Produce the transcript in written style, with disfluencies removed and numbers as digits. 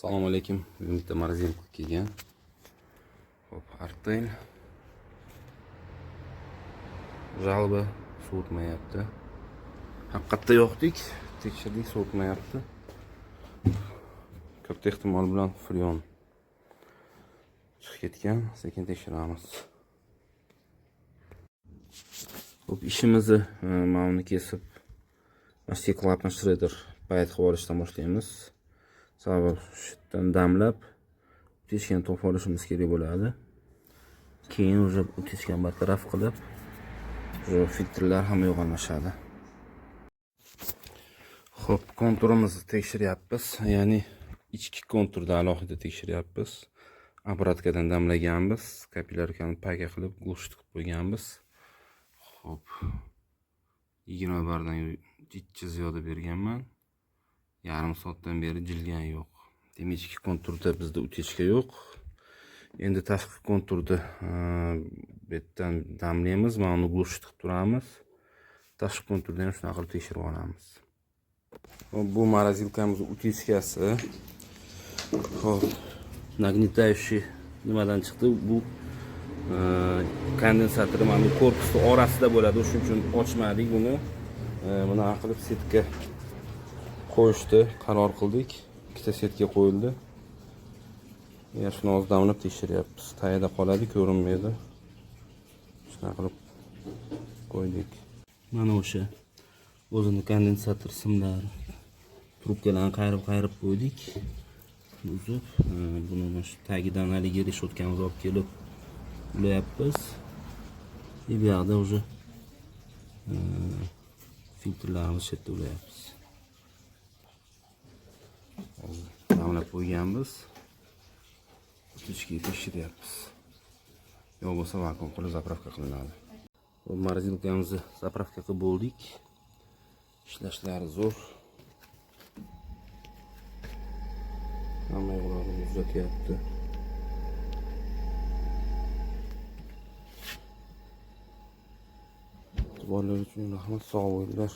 Assalomu alaykum. Bugun bitta morozelka kelgan. Xo'p, Artel. Jalba sovutmayapti. Haqiqatda yo'qdik, tekshirdik, sovutmayapti. Katta ehtimol bilan freon chiqib ketgan, sekin tekshiramiz. Xo'p, ishimizni mana buni kesib, steklapni shredder payet qilib olishdan boshlaymiz. Sababi shitdan damlab teskani topib olishimiz kerak bo'ladi. Keyin o'sha teskani bartaraf qilib, filtrlar ham yo'g'onlashadi. Xo'p, konturimizni tekshiryapmiz, ya'ni ichki konturda alohida tekshiryapmiz. Apparatkadan damlaganmiz, kapilarkani payga qilib, glушить qilib qo'yganmiz. Xo'p, 20 bardan jichcha ziyoda berganman. Yarim soatdan beri jilgan yo'q. Demak, ichki konturda bizda utechka yo'q. Endi tashqi konturda bu yerdan damlaymiz, mana uni glушить qilib turamiz. Tashqi konturda ham shunaqa qilib tekshirib olamiz. Bu morozelkamiz utechkasi. Xo'p, nagнетающий nimadan chiqdi? Bu kondensator mana bu korpusni orasida bo'ladi. Shuning uchun ochmadik buni. Buni qilib setka qo'yishdi, qaror qildik. Ikkita setka qo'yildi. Shuni hozir damlab tekshiryapmiz. Tayada qoladi, ko'rinmaydi. Shuna qilib qo'ydik. Mana o'sha o'zini kondensator simlari trubkalarni qayirib qo'ydik. Uzib, buni mana shu tagidan haligi reshotkamizni olib kelib ulayapmiz. Bu yoqda o'sha filtrlarni shetda ulayapmiz. Damlab qo'yganmiz. Utechkaga tekshiryapmiz. Yo'q bo'lsa vakuum qilib zapravka qilinadi. Bu morozelkamizni zapravka qilib bo'ldik. Ishlashlari zo'r. Hamma yo'qlarni uzatyapti. E'tiborlar uchun rahmat, sog' bo'linglar.